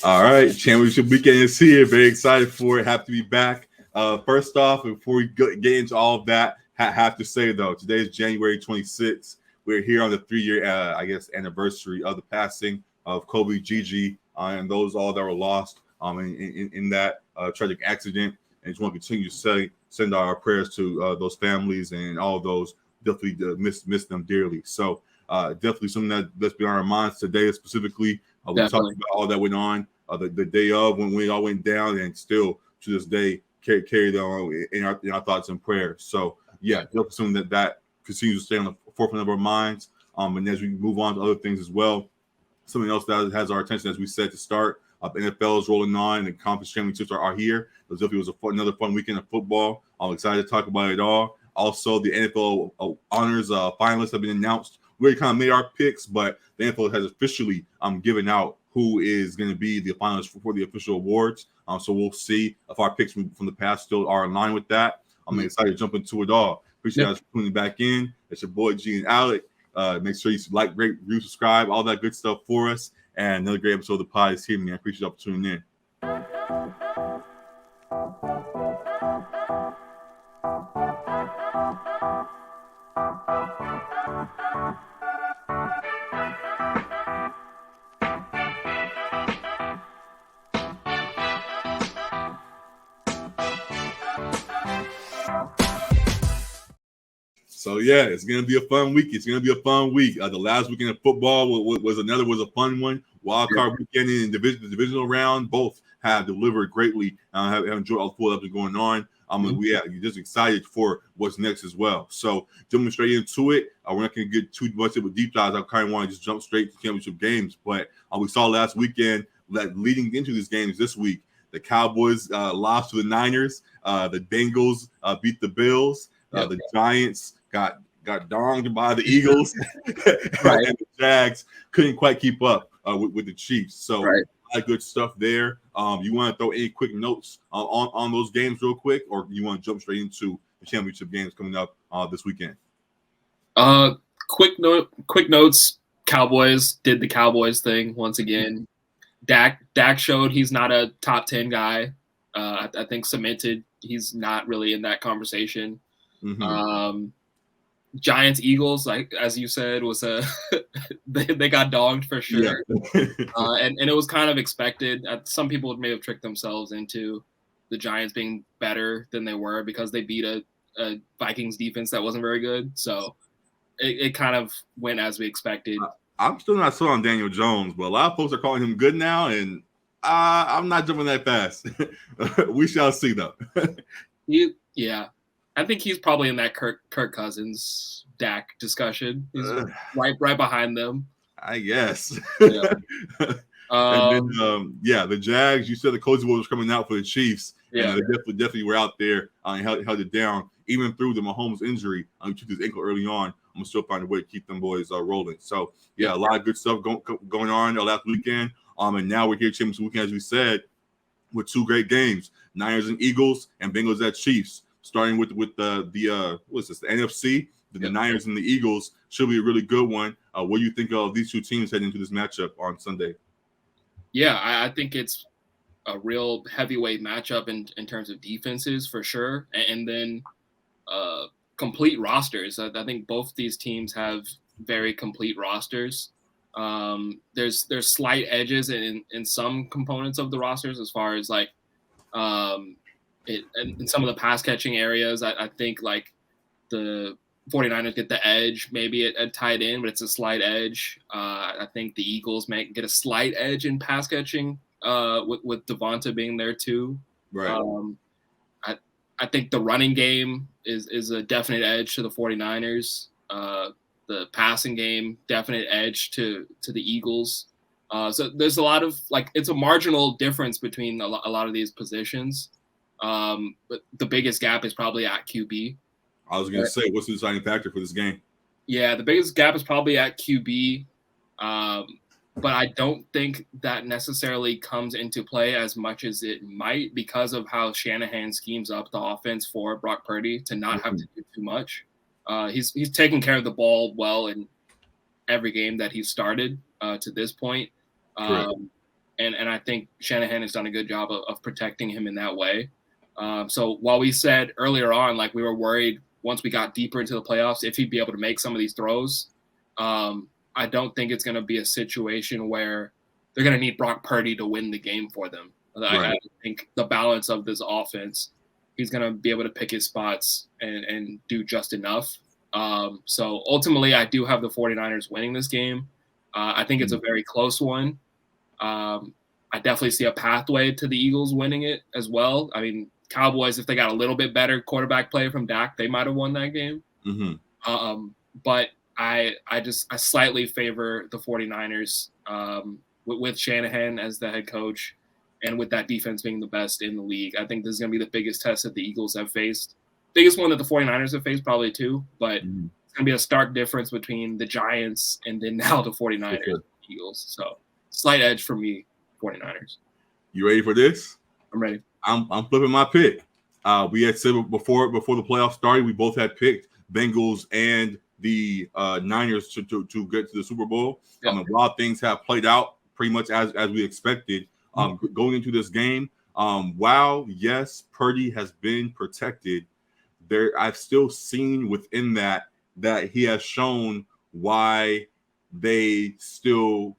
All right, championship weekend is here. Very excited for it. Happy to be back. First off, before we get into all of that, have to say though, today is January 26th. We're here on the 3-year, anniversary of the passing of Kobe, Gigi, and those all that were lost in that tragic accident. And just want to continue to send our prayers to those families and all of those definitely miss them dearly. So definitely something that's been on our minds today specifically. We talked about all that went on the day of when we all went down, and still to this day carried on in our thoughts and prayers. So definitely something that continues to stay on the forefront of our minds. And as we move on to other things as well, something else that has our attention, as we said to start, NFL is rolling on, and the conference championships are here. It was another fun weekend of football. I'm excited to talk about it all. Also, the NFL honors finalists have been announced. We already kind of made our picks, but the NFL has officially given out who is going to be the finalists for the official awards. So we'll see if our picks from the past still are in line with that. I'm excited to jump into it all. Appreciate you guys for tuning back in. It's your boy G and Alec. Make sure you like, rate, review, subscribe, all that good stuff for us. And another great episode of the pod is here, man. I appreciate y'all for tuning in. So it's gonna be a fun week. It's gonna be a fun week. The last weekend of football was a fun one. Wild card weekend and the divisional round both have delivered greatly. Have enjoyed all the full that's going on. You're just excited for what's next as well. So jumping straight into it, we're not gonna get too much of a deep dive. I kind of want to just jump straight to championship games. But we saw last weekend that leading into these games this week, the Cowboys lost to the Niners. The Bengals beat the Bills. The Giants got donged by the Eagles, right? And the Jags couldn't quite keep up with the Chiefs. So a lot of good stuff there. You want to throw any quick notes on those games real quick, or you want to jump straight into the championship games coming up this weekend? Quick notes. Cowboys did the Cowboys thing once again. Dak showed he's not a top 10 guy. I think cemented he's not really in that conversation. Giants Eagles, like as you said, was they got dogged for sure. And it was kind of expected. Some people may have tricked themselves into the Giants being better than they were because they beat a Vikings defense that wasn't very good. So it kind of went as we expected. I'm still not sold on Daniel Jones, but a lot of folks are calling him good now, and I'm not jumping that fast. We shall see though. I think he's probably in that Kirk Cousins, Dak discussion. He's right behind them, I guess. And then, the Jags. You said the Cozy Boys was coming out for the Chiefs. And they definitely were out there and held it down, even through the Mahomes injury. He took his ankle early on. I'm gonna still find a way to keep them boys rolling. So a lot of good stuff going on last weekend. And now we're here championship weekend, as we said, with two great games: Niners and Eagles, and Bengals at Chiefs. Starting with the what's this? The NFC, the Niners and the Eagles should be a really good one. What do you think of these two teams heading into this matchup on Sunday? I think it's a real heavyweight matchup in terms of defenses for sure, and then complete rosters. I think both these teams have very complete rosters. There's slight edges in some components of the rosters as far as like in some of the pass catching areas. I think like the 49ers get the edge maybe at tight end, but it's a slight edge. I think the Eagles might get a slight edge in pass catching with Devonta being there too. Right. I think the running game is a definite edge to the 49ers. The passing game, definite edge to the Eagles. So there's a lot of it's a marginal difference between a lot of these positions. But the biggest gap is probably at QB. I was going to say, what's the deciding factor for this game? Yeah, the biggest gap is probably at QB. But I don't think that necessarily comes into play as much as it might because of how Shanahan schemes up the offense for Brock Purdy to not have to do too much. He's taken care of the ball well in every game that he's started to this point. And I think Shanahan has done a good job of protecting him in that way. So while we said earlier on, like we were worried once we got deeper into the playoffs, if he'd be able to make some of these throws, I don't think it's going to be a situation where they're going to need Brock Purdy to win the game for them. I think the balance of this offense, he's going to be able to pick his spots and do just enough. So ultimately, I do have the 49ers winning this game. I think it's a very close one. I definitely see a pathway to the Eagles winning it as well. I mean, Cowboys, if they got a little bit better quarterback play from Dak, they might have won that game. But I slightly favor the 49ers with Shanahan as the head coach and with that defense being the best in the league. I think this is going to be the biggest test that the Eagles have faced. Biggest one that the 49ers have faced probably too, but it's going to be a stark difference between the Giants and then now the 49ers Eagles. So slight edge for me, 49ers. You ready for this? I'm ready. I'm flipping my pick. We had said before the playoffs started, we both had picked Bengals and the Niners to get to the Super Bowl. Yep. A lot of things have played out pretty much as we expected. Going into this game, while yes, Purdy has been protected, I've still seen within that he has shown why they still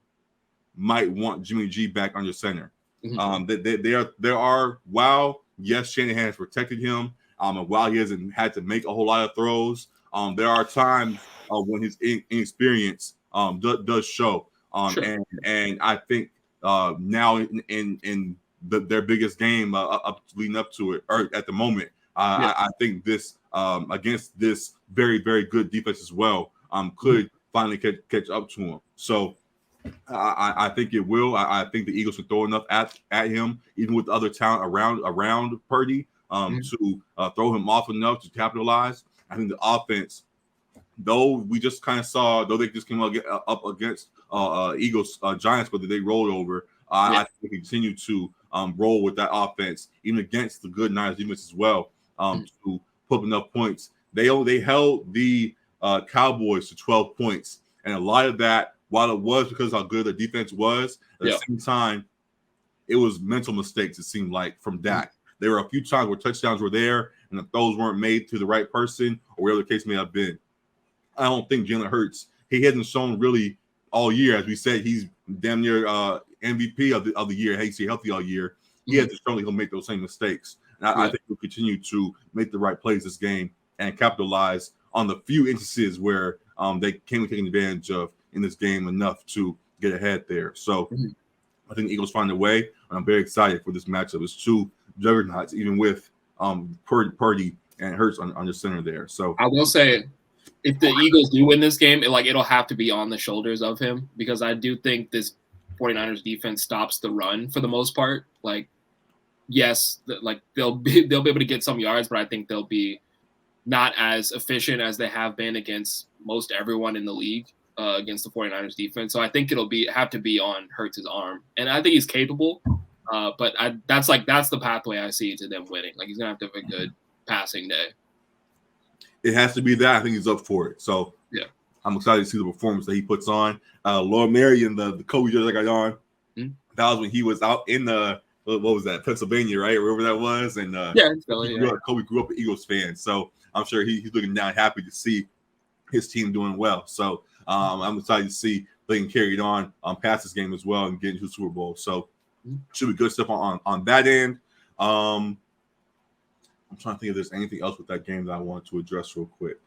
might want Jimmy G back under center. There are while yes, Shanahan has protected him, and while he hasn't had to make a whole lot of throws, there are times when his inexperience does show. And I think now in their biggest game leading up to it, or at the moment, I think this against this very, very good defense as well could finally catch up to him. So I think it will. I think the Eagles will throw enough at him, even with other talent around Purdy, to throw him off enough to capitalize. I think the offense, though we just kind of saw, though they just came up against Eagles Giants, but they rolled over. I think they continue to roll with that offense, even against the good Niners defense as well, to put up enough points. They held the Cowboys to 12 points, and a lot of that, while it was because of how good the defense was, at the same time, it was mental mistakes, it seemed like, from Dak. There were a few times where touchdowns were there and the throws weren't made to the right person or whatever the case may have been. I don't think Jalen Hurts, he hasn't shown really all year. As we said, he's damn near MVP of the year. Hey, he's healthy all year. He hasn't shown he'll make those same mistakes. And I think he'll continue to make the right plays this game and capitalize on the few instances where they can be taken advantage of in this game enough to get ahead there. So I think the Eagles find a way, and I'm very excited for this matchup. It's two juggernauts, even with Purdy and Hurts on the center there. So I will say, if the Eagles do win this game, it'll have to be on the shoulders of him, because I do think this 49ers defense stops the run for the most part. Like, yes, they'll be able to get some yards, but I think they'll be not as efficient as they have been against most everyone in the league against the 49ers defense. So I think it'll have to be on Hurts' arm, and I think he's capable. But that's the pathway I see to them winning. Like, he's gonna have to have a good passing day. It has to be that. I think he's up for it. So yeah, I'm excited to see the performance that he puts on. Lord Mary and the Kobe jersey I got on. That was when he was out in the what was that, Pennsylvania, right? Wherever that was. And Kobe grew up an Eagles fan, so I'm sure he's looking down happy to see his team doing well. So I'm excited to see they can carry it on past this game as well and get into the Super Bowl. So should be good stuff on that end. I'm trying to think if there's anything else with that game that I want to address real quick.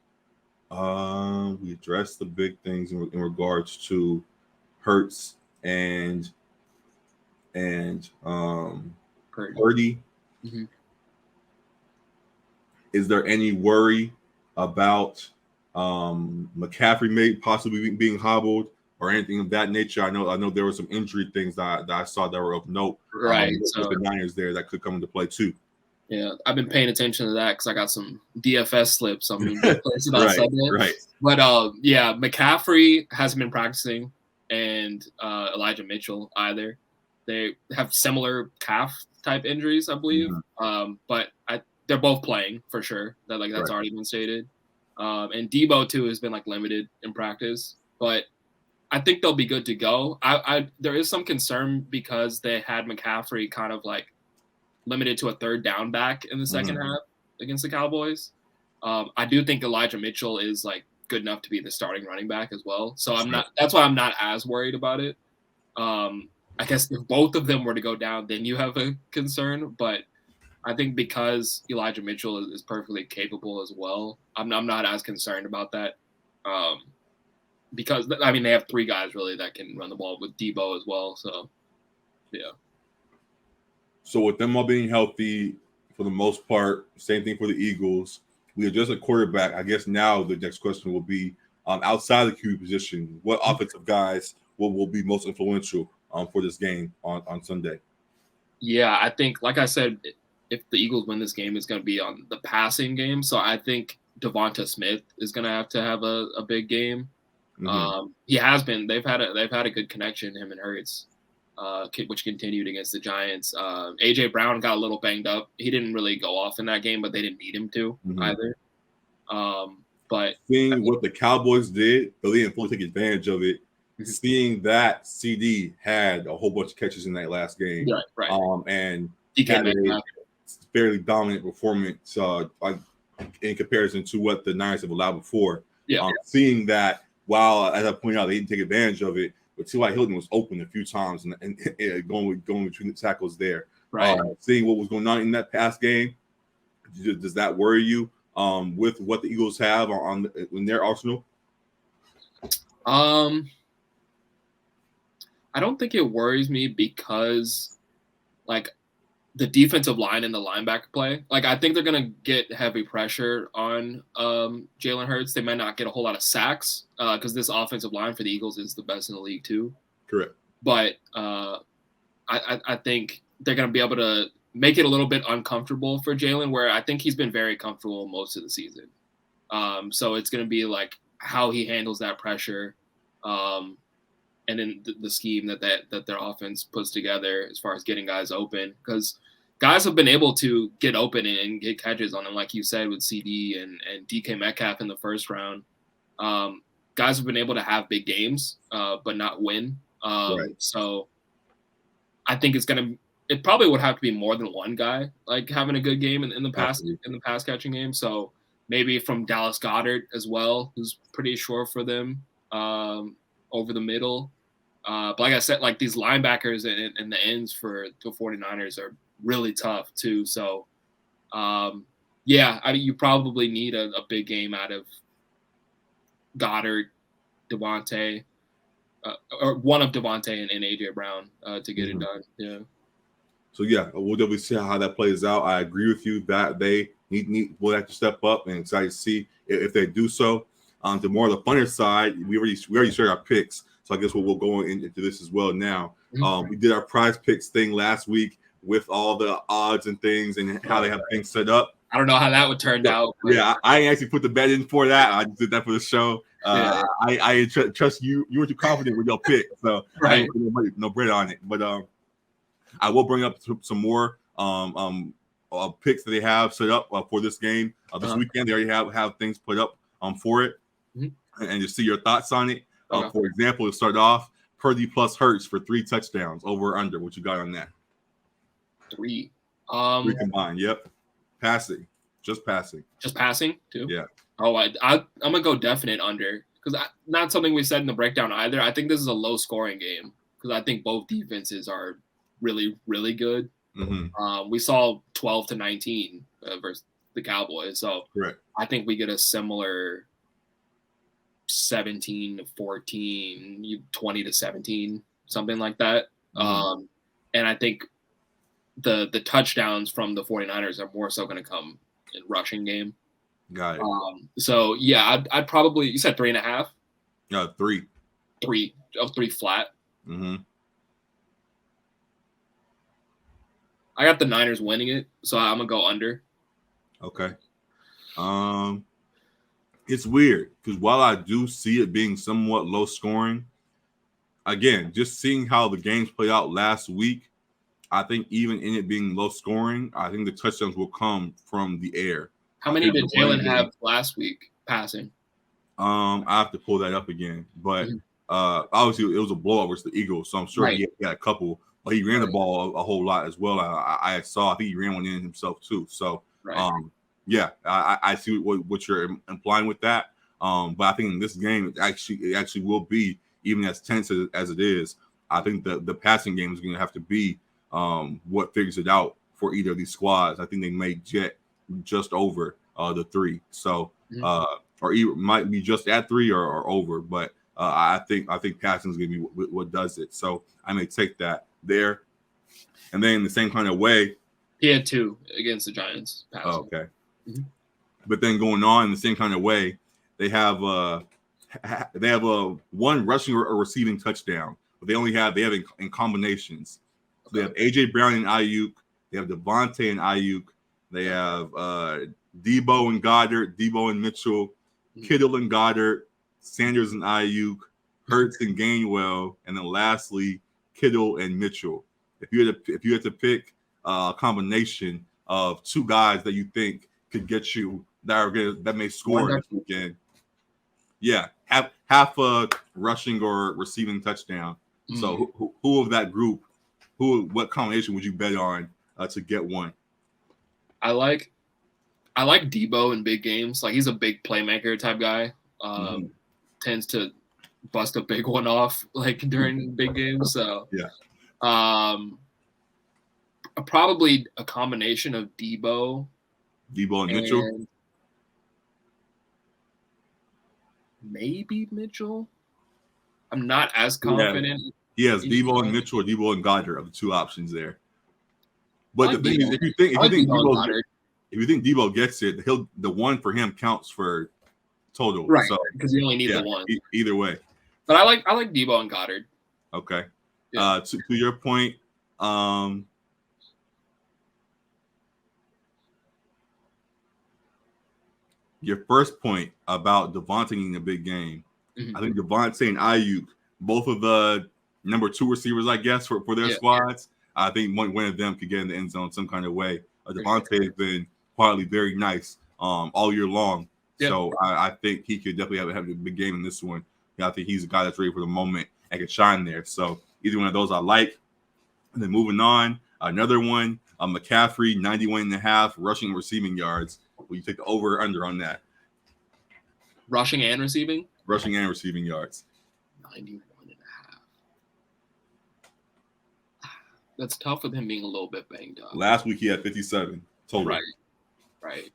We addressed the big things in regards to Hurts and Purdy. Is there any worry about McCaffrey may possibly being hobbled or anything of that nature? I know there were some injury things that I saw that were of note. Right. So the Niners there that could come into play too. Yeah, I've been paying attention to that because I got some DFS slips. I mean, right. But McCaffrey hasn't been practicing, and Elijah Mitchell either. They have similar calf type injuries, I believe. But they're both playing for sure. That's already been stated. And Debo too has been limited in practice. But I think they'll be good to go. There is some concern because they had McCaffrey kind of like limited to a third down back in the second half against the Cowboys. I do think Elijah Mitchell is like good enough to be the starting running back as well. So that's why I'm not as worried about it. I guess if both of them were to go down, then you have a concern. But I think because Elijah Mitchell is perfectly capable as well, I'm not as concerned about that. Because I mean they have three guys really that can run the ball with Debo as well. So yeah. So with them all being healthy for the most part, same thing for the Eagles. We adjust a quarterback. I guess now the next question will be outside the QB position, what offensive guys will be most influential for this game on Sunday? Yeah, I think, like I said, if the Eagles win this game, it's going to be on the passing game. So I think Devonta Smith is going to have a big game. He has been. They've had a good connection, him and Hurts, which continued against the Giants. AJ Brown got a little banged up. He didn't really go off in that game, but they didn't need him to either. But seeing what the Cowboys did, though they didn't fully take advantage of it. Seeing that CD had a whole bunch of catches in that last game, right. And had a fairly dominant performance in comparison to what the Niners have allowed before. Seeing that, while as I pointed out, they didn't take advantage of it, but T.Y. Hilton was open a few times and going between the tackles there. Right. Seeing what was going on in that past game, does that worry you with what the Eagles have in their arsenal? I don't think it worries me because, like, the defensive line and the linebacker play. Like, I think they're gonna get heavy pressure on Jalen Hurts. They might not get a whole lot of sacks because this offensive line for the Eagles is the best in the league too. Correct. But I think they're gonna be able to make it a little bit uncomfortable for Jalen, where I think he's been very comfortable most of the season. So it's gonna be like how he handles that pressure. And then the scheme that their offense puts together as far as getting guys open, because guys have been able to get open and get catches on them, like you said, with CD and DK Metcalf in the first round. Guys have been able to have big games, but not win. Right. So I think it probably would have to be more than one guy like having a good game in the pass catching game. So maybe from Dallas Goedert as well, who's pretty sure for them over the middle. But like I said, like these linebackers and the ends for the 49ers are really tough too. So, I mean, you probably need a big game out of Goddard, Devontae, or one of Devontae and AJ Brown to get it done. Yeah. So we'll definitely see how that plays out. I agree with you that they will have to step up, and excited to see if they do so. To more of the funner side, we already shared our picks. So I guess we'll go into this as well now. We did our PrizePicks thing last week with all the odds and things and how they have things set up. I don't know how that would turn out. Yeah, I actually put the bet in for that. I did that for the show. I trust you. You were too confident with your pick, so I didn't put no bread on it. But I will bring up some more picks that they have set up for this game. This weekend, they already have things put up for it. And just see your thoughts on it. For example, to start off, Purdy plus Hurts for 3 touchdowns, over or under. What you got on that? 3. 3 combined. Yep. Passing. Just passing. Just passing too? Yeah. Oh, I'm gonna go definite under, because not something we said in the breakdown either. I think this is a low scoring game because I think both defenses are really, really good. We saw 12-19 versus the Cowboys, so correct. I think we get a similar 17-14, 20-17, something like that. And I think the touchdowns from the 49ers are more so going to come in rushing game. Got it. So yeah, I'd probably, you said 3.5? Yeah, 3. 3 flat. I got the Niners winning it, so I'm gonna go under. Okay. It's weird because while I do see it being somewhat low scoring, again, just seeing how the games played out last week, I think even in it being low scoring, I think the touchdowns will come from the air. How many did Jalen have last week passing? I have to pull that up again, but Obviously, it was a blowout versus the Eagles, so I'm sure he had a couple, but he ran the ball a whole lot as well. I saw. I think he ran one in himself too. So, yeah, I see what you're implying with that. But I think in this game, it actually will be, even as tense as it is. I think the passing game is going to have to be what figures it out for either of these squads. I think they may get just over the 3. So, or even might be just at 3 or over. But I think passing is going to be what does it. So I may take that there. And then in the same kind of way, he had 2 against the Giants. Passing. Oh, okay. But then going on in the same kind of way, they have one rushing or receiving touchdown, but they have in combinations. So they have AJ Brown and Ayuk, they have Devontae and Ayuk, they have Debo and Goddard, Debo and Mitchell, Kittle and Goddard, Sanders and Ayuk, Hurts and Gainwell, and then lastly Kittle and Mitchell. If you had to pick a combination of 2 guys that you think could get you that may score this weekend, yeah, half a rushing or receiving touchdown. So who of that group, what combination would you bet on to get one? I like Debo in big games. Like, he's a big playmaker type guy. Tends to bust a big one off like during big games. So yeah, probably a combination of Debo and Mitchell. Maybe Mitchell. I'm not as confident. He has Debo and Mitchell or Debo and Goddard are the 2 options there. But the thing is, if you think Debo gets it, the 1 for him counts for total. Right. So, because you only need the 1. Either way. But I like Debo and Goddard. Okay. Yeah. To your point, your first point about Devontae in a big game, I think Devontae and Ayuk, both of the number 2 receivers, I guess, for their squads, I think one of them could get in the end zone some kind of way. Devontae has been quietly very nice all year long. Yep. So I think he could definitely have a big game in this one. I think he's a guy that's ready for the moment and can shine there. So either one of those I like. And then moving on, another one, McCaffrey, 91.5 rushing and receiving yards. Will you take the over or under on that? Rushing and receiving? Rushing and receiving yards. 91.5. That's tough with him being a little bit banged up. Last week he had 57 total. Right.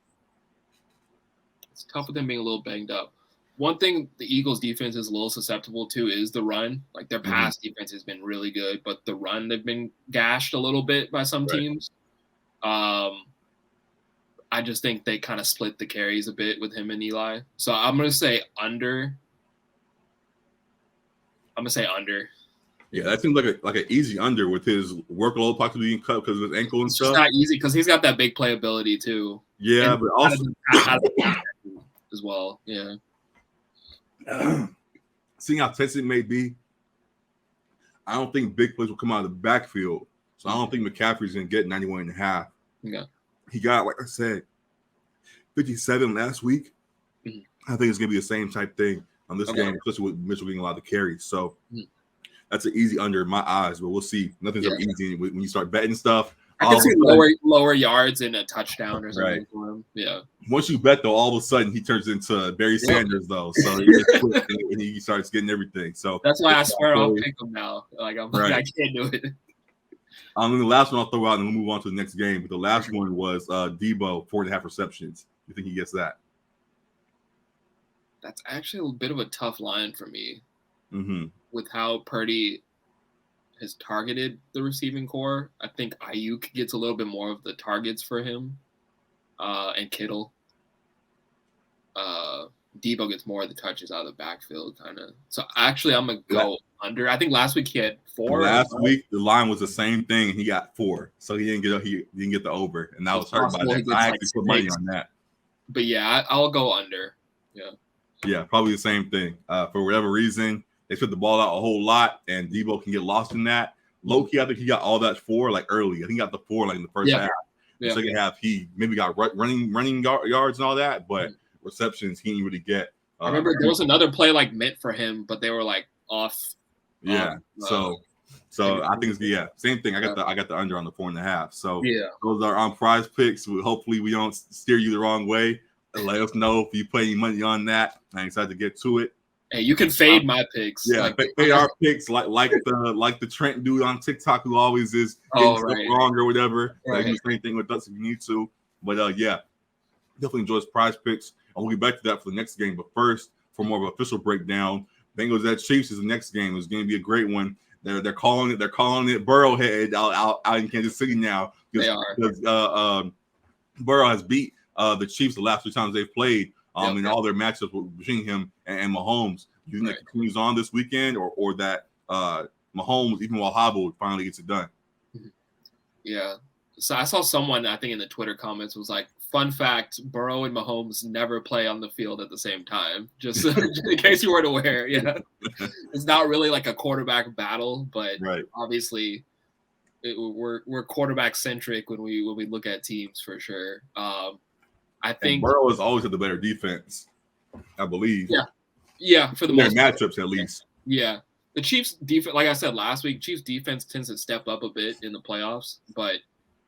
It's tough with him being a little banged up. One thing the Eagles defense is a little susceptible to is the run. Like, their pass defense has been really good, but the run, they've been gashed a little bit by some teams. I just think they kind of split the carries a bit with him and Eli. So I'm going to say under. Yeah, that seems like an easy under with his workload possibly being cut because of his ankle and stuff. It's not easy because he's got that big playability too. Yeah, but also as well. Yeah. Seeing how tense it may be, I don't think big plays will come out of the backfield. So I don't think McCaffrey's going to get 91.5. Yeah. He got, like I said, 57 last week. I think it's going to be the same type thing on this game, especially with Mitchell getting a lot of carries. So that's an easy under in my eyes, but we'll see. Nothing's ever easy when you start betting stuff. I can see lower yards and a touchdown or something for him. Yeah. Once you bet, though, all of a sudden he turns into Barry Sanders, though. So he gets flipped and he starts getting everything. So that's why I swear I'll pick him now. Like, I can't do it. And the last one I'll throw out and we'll move on to the next game. But the last one was Debo, 4.5 receptions. You think he gets that? That's actually a bit of a tough line for me with how Purdy has targeted the receiving core. I think Ayuk gets a little bit more of the targets for him and Kittle. Debo gets more of the touches out of the backfield, kind of. So actually, I'm going to go under. I think last week he had 4. Last week, the line was the same thing, and he got 4. So he didn't get the over, and I was hurt by that. I actually put money on that. But yeah, I'll go under. Yeah, probably the same thing. For whatever reason, they put the ball out a whole lot, and Debo can get lost in that. Low-key, I think he got all that 4 like early. I think he got the 4 in the first half. The second half, he maybe got running yards and all that, but receptions he didn't really get. I remember there was another play meant for him, but they were off. Yeah. So I think it's same thing. I got the under on the 4.5. So those are on Prize Picks. Hopefully we don't steer you the wrong way. Let us know if you put any money on that. I'm excited to get to it. Hey, you can fade my picks. Yeah, fade our picks like the Trent dude on TikTok who always is getting stuff wrong or whatever. Like, do the same thing with us if you need to. But definitely enjoys Prize Picks. And we'll get back to that for the next game. But first, for more of an official breakdown, Bengals at Chiefs is the next game. It's going to be a great one. They're calling it Burrow head out in Kansas City now. They are. Because Burrow has beat the Chiefs the last 2 times they've played in all their matchups between him and Mahomes. Do you think that continues on this weekend or that Mahomes, even while hobbled, finally gets it done? Yeah. So I saw someone, I think in the Twitter comments, was like, fun fact, Burrow and Mahomes never play on the field at the same time. Just in case you weren't aware. Yeah. It's not really like a quarterback battle, but obviously we're quarterback centric when we look at teams for sure. I think Burrow has always had the better defense, I believe. Yeah, for the most matchups at least. Yeah. The Chiefs defense, like I said last week, Chiefs defense tends to step up a bit in the playoffs. But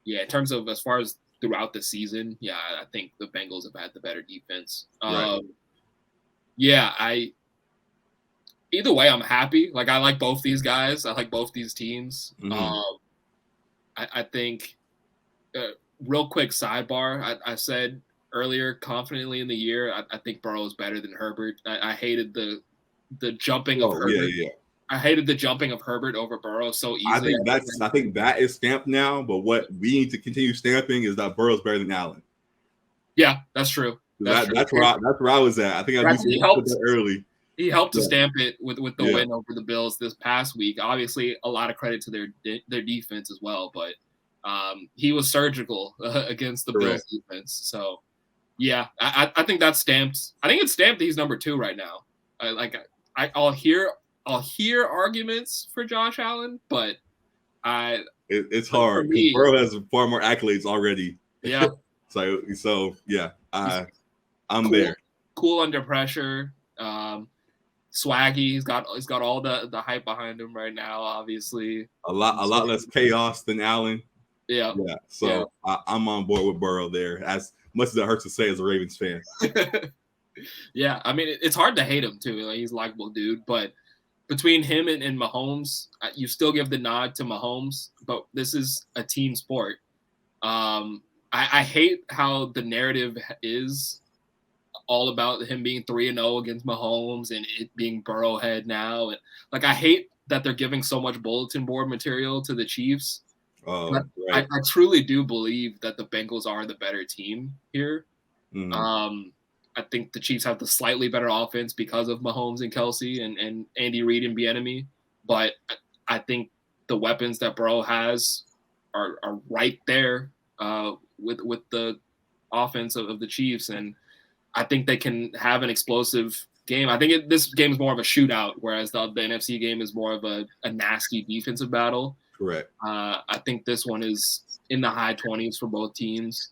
yeah, in terms of as far as throughout the season, I think the Bengals have had the better defense. Either way, I'm happy. Like, I like both these guys. I like both these teams. I think, real quick sidebar, I said earlier, confidently in the year, I think Burrow is better than Herbert. I hated the jumping of Herbert. I hated the jumping of Herbert over Burrow so easily. I think that is stamped now, but what we need to continue stamping is that Burrow's better than Allen. Yeah, that's true. That's where I was at. I think he helped early. He helped to stamp it with the win over the Bills this past week. Obviously, a lot of credit to their defense as well, but he was surgical against the Bills defense. So, yeah, I think that's stamped. I think it's stamped that he's number 2 right now. I'll hear arguments for Josh Allen, but it's hard. Burrow has far more accolades already. Yeah. so yeah, I'm cool, there. Cool under pressure. Swaggy. He's got all the hype behind him right now. Obviously, a lot less chaos than Allen. Yeah. So I'm on board with Burrow there. As much as it hurts to say as a Ravens fan. Yeah, I mean it's hard to hate him too. Like, he's a likable dude, but between him and Mahomes, you still give the nod to Mahomes. But this is a team sport. I hate how the narrative is all about him being 3-0 against Mahomes and it being Burrow head now. And I hate that they're giving so much bulletin board material to the Chiefs. I truly do believe that the Bengals are the better team here. I think the Chiefs have the slightly better offense because of Mahomes and Kelsey and Andy Reid and Bieniemy. But I think the weapons that Burrow has are right there with the offense of the Chiefs. And I think they can have an explosive game. I think this game is more of a shootout, whereas the NFC game is more of a nasty defensive battle. Correct. I think this one is in the high 20s for both teams.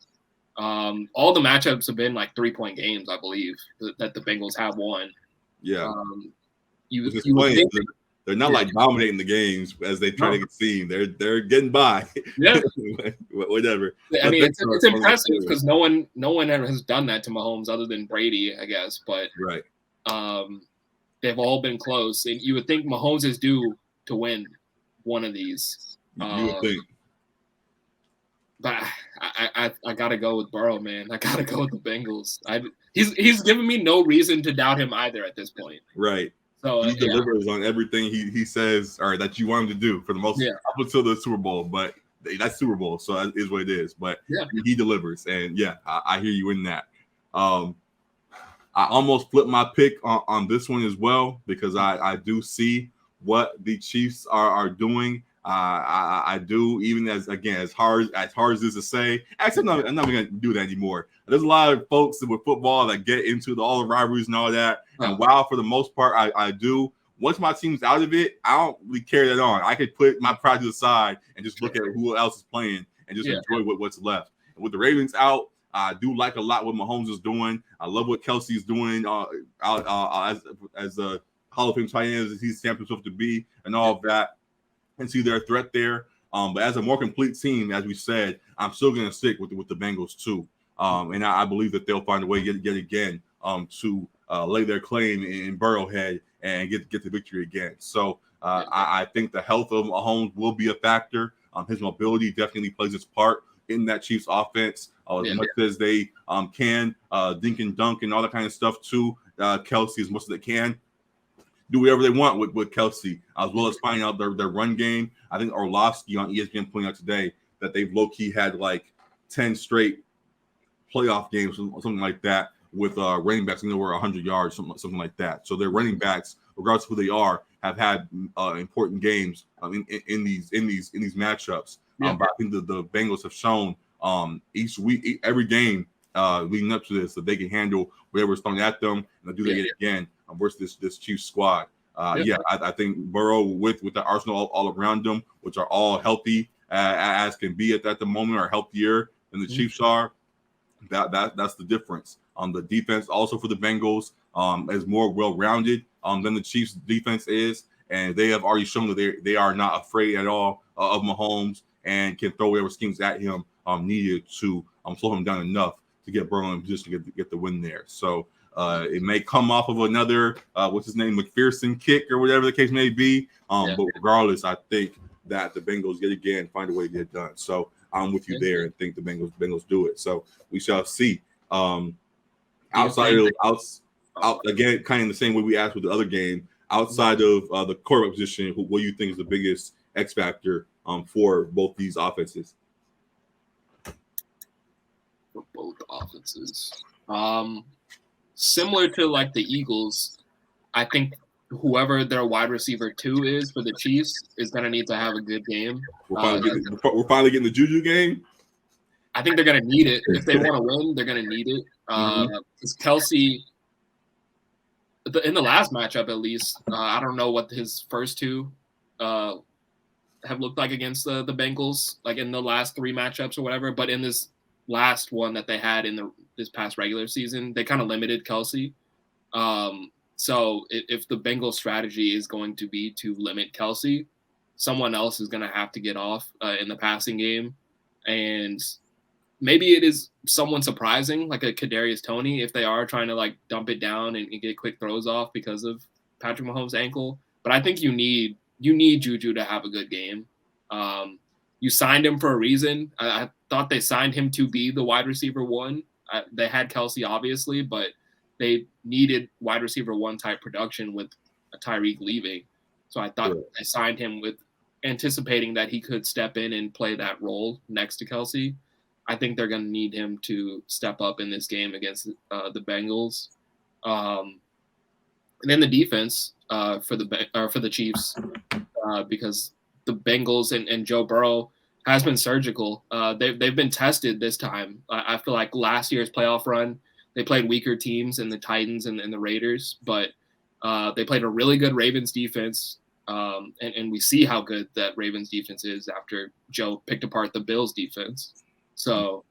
All the matchups have been 3-point games, I believe, that the Bengals have won. Yeah. You would think they're not dominating the games as they try to get seen. They're getting by. Yeah. Whatever. I mean, it's impressive because no one ever has done that to Mahomes other than Brady, I guess. But they've all been close, and you would think Mahomes is due to win one of these. You would think. But I gotta go with Burrow, man. I gotta go with the Bengals. He's given me no reason to doubt him either at this point. Right. So he delivers on everything he says or that you want him to do for the most up until the Super Bowl. But that's Super Bowl, so that is what it is. But he delivers, and I hear you in that. I almost flipped my pick on this one as well because I do see what the Chiefs are doing. I do, even as hard as this is to say. Actually, I'm not going to do that anymore. There's a lot of folks with football that get into all the rivalries and all that. And while for the most part I do, once my team's out of it, I don't really carry that on. I could put my pride to the side and just look at who else is playing and just enjoy what's left. And with the Ravens out, I do like a lot what Mahomes is doing. I love what Kelsey's doing as a Hall of Fame tight ends he's stamped himself to be, and all of that, and see their threat there. But as a more complete team, as we said, I'm still going to stick with the Bengals too. And I believe that they'll find a way yet again to lay their claim in Burrowhead and get the victory again. So I think the health of Mahomes will be a factor. His mobility definitely plays its part in that Chiefs offense as much as they can dink and dunk and all that kind of stuff too. Kelsey as much as they can. Do whatever they want with Kelsey, as well as finding out their run game. I think Orlovsky on ESPN pointing out today that they've low-key had like 10 straight playoff games, something like that, with running backs over 100 yards, something like that. So their running backs, regardless of who they are, have had important games in these matchups. But I think the Bengals have shown each week, every game leading up to this, that they can handle whatever's thrown at them, and they'll do that yet again versus this Chiefs squad. I think Burrow with the arsenal all around them, which are all healthy as can be at the moment, are healthier than the Chiefs are. That's the difference. The defense also for the Bengals is more well-rounded than the Chiefs defense is, and they have already shown that they are not afraid at all of Mahomes and can throw whatever schemes at him needed to slow him down enough to get Burrow in position to get the win there. So it may come off of another McPherson kick or whatever the case may be. But regardless, I think that the Bengals yet again find a way to get it done. So I'm with you there and think the Bengals do it. So we shall see. Outside of again, kind of the same way we asked with the other game, outside of the quarterback position, what do you think is the biggest X factor for both these offenses? For both offenses, similar to like the Eagles, I think whoever their wide receiver 2 is for the Chiefs is going to need to have a good game. We're finally getting the Juju game. I think they're going to need it. If they want to win, they're going to need it. Because Kelsey, in the last matchup at least, I don't know what his first 2 have looked like against the Bengals, like in the last 3 matchups or whatever. But in this last one that they had in this past regular season, they kind of limited Kelsey. So if the Bengals strategy is going to be to limit Kelsey, someone else is going to have to get off in the passing game. And maybe it is someone surprising, like a Kadarius Toney, if they are trying to like dump it down and get quick throws off because of Patrick Mahomes' ankle. But I think you need Juju to have a good game. You signed him for a reason. I thought they signed him to be the wide receiver 1. They had Kelsey, obviously, but they needed wide receiver 1 type production with Tyreek leaving. So I thought they signed him with anticipating that he could step in and play that role next to Kelsey. I think they're going to need him to step up in this game against the Bengals. And then the defense for the Chiefs, because the Bengals and Joe Burrow has been surgical. They've been tested this time. I feel like last year's playoff run, they played weaker teams in the Titans and the Raiders, but they played a really good Ravens defense. And we see how good that Ravens defense is after Joe picked apart the Bills defense. So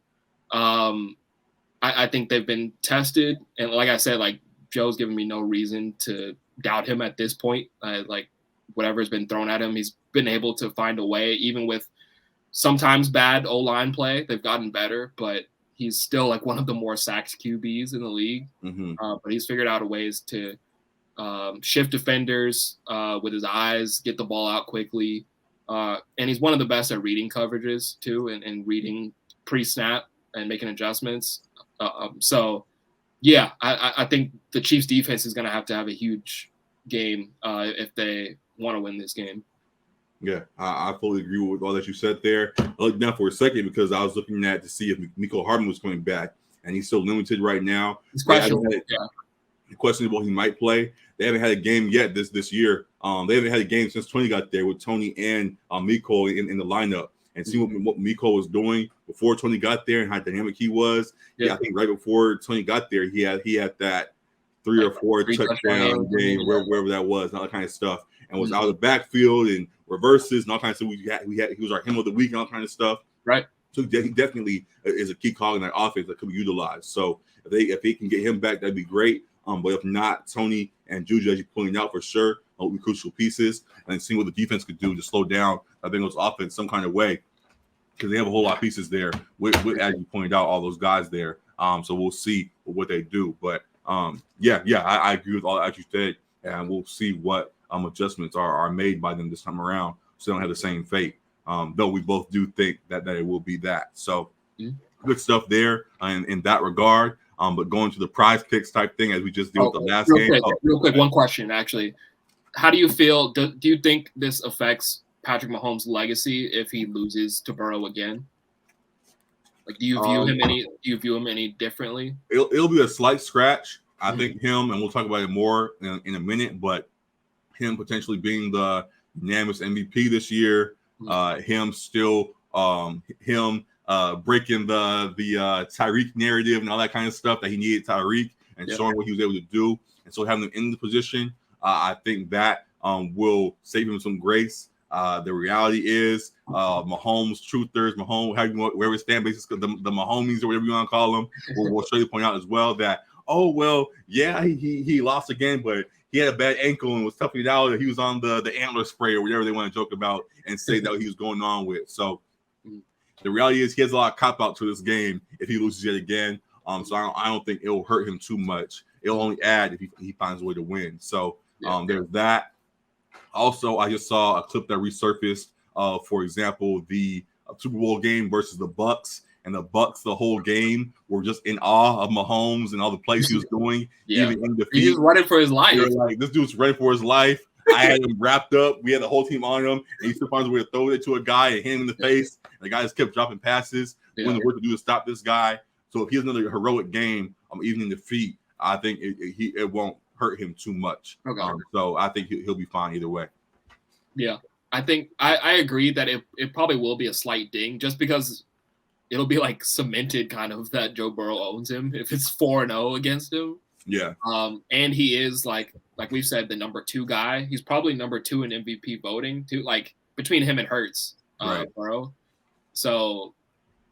I think they've been tested. And like I said, like Joe's given me no reason to doubt him at this point. Like whatever's been thrown at him, he's been able to find a way, even with sometimes bad O-line play. They've gotten better, but he's still like one of the more sacked QBs in the league. But he's figured out ways to shift defenders with his eyes, get the ball out quickly. And he's one of the best at reading coverages too, and reading pre-snap and making adjustments. So yeah, I think the Chiefs defense is going to have a huge game if they want to win this game. Yeah, I fully agree with all that you said there. I looked down for a second because I was looking at to see if Mecole Hardman was coming back, and he's still limited right now. It's questionable. Questionable he might play. They haven't had a game yet this year. They haven't had a game since Tony got there with Tony and Mecole in the lineup. And see what Mecole was doing before Tony got there and how dynamic he was. Yeah, I think right before Tony got there, he had that 3 or 4 touchdown game, wherever that was, and all that kind of stuff, and was out of the backfield and reverses and all kinds of stuff. He was our him of the week and all kinds of stuff. Right. So he definitely is a key cog in that offense that could be utilized. So if they can get him back, that'd be great. But if not, Tony and Juju, as you pointed out, for sure, will be crucial pieces. And seeing what the defense could do to slow down the Bengals offense some kind of way, because they have a whole lot of pieces there with, as you pointed out, all those guys there. So we'll see what they do. But I agree with all that you said, and we'll see what adjustments are made by them this time around, so they don't have the same fate. Though we both do think that it will be that. So good stuff there in that regard. But going to the prize picks type thing as we just did with the last game. Real quick, one question actually. How do you feel? Do you think this affects Patrick Mahomes' legacy if he loses to Burrow again? Like, do you view him any differently? It'll be a slight scratch. I think him, and we'll talk about it more in a minute, but him potentially being the unanimous MVP this year, him still breaking the Tyreek narrative and all that kind of stuff that he needed Tyreek and showing what he was able to do, and so having him in the position, I think that will save him some grace. The reality is, Mahomes truthers, Mahomes, wherever his fan base is, the Mahomies or whatever you want to call them, will show you point out as well that, he lost again, but he had a bad ankle and was toughing it out. He was on the antler spray or whatever they want to joke about and say that he was going on with. So the reality is he has a lot of cop out to this game if he loses yet again. So I don't think it will hurt him too much. It'll only add if he finds a way to win. So there's that. Also, I just saw a clip that resurfaced of, for example, the Super Bowl game versus the Bucks. And the Bucks, the whole game, were just in awe of Mahomes and all the plays he was doing, even in defeat. He was running for his life. They were like, this dude's running for his life. I had him wrapped up. We had the whole team on him, and he still finds a way to throw it to a guy and hit him in the face. And the guy just kept dropping passes, doing the work to do to stop this guy. So if he has another heroic game, even in defeat, I think it won't hurt him too much. Okay. So I think he'll be fine either way. Yeah, I think I agree that it probably will be a slight ding just because it'll be like cemented kind of that Joe Burrow owns him if it's 4-0 against him. Yeah. And he is like we've said, the number 2 guy. He's probably number 2 in MVP voting too, like between him and Hurts, Burrow. So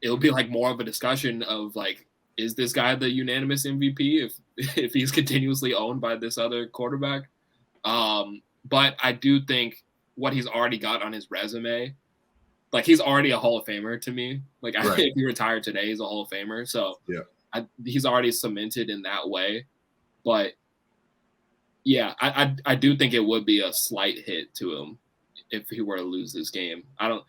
it'll be like more of a discussion of like, is this guy the unanimous MVP if he's continuously owned by this other quarterback? But I do think what he's already got on his resume, like he's already a Hall of Famer to me. Like if he retired today, he's a Hall of Famer. So he's already cemented in that way. But yeah, I do think it would be a slight hit to him if he were to lose this game. I don't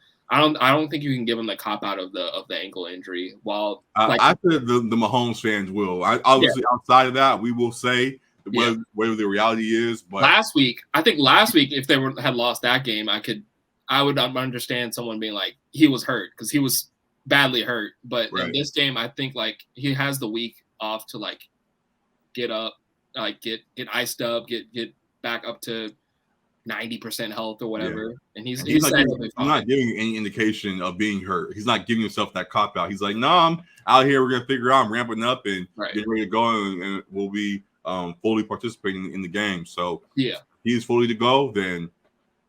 think you can give him the cop out of the ankle injury. While I think the Mahomes fans will. Obviously outside of that, we will say whatever the reality is. But last week, if they had lost that game, I would understand someone being like, he was hurt because he was badly hurt. But in this game, I think like he has the week off to like get up, like get iced up, get back up to 90% health or whatever. And he's not giving any indication of being hurt. He's not giving himself that cop out. He's like, no, I'm out here. We're gonna figure out. I'm ramping up and getting ready to go, and we'll be fully participating in the game. So he's fully to go. Then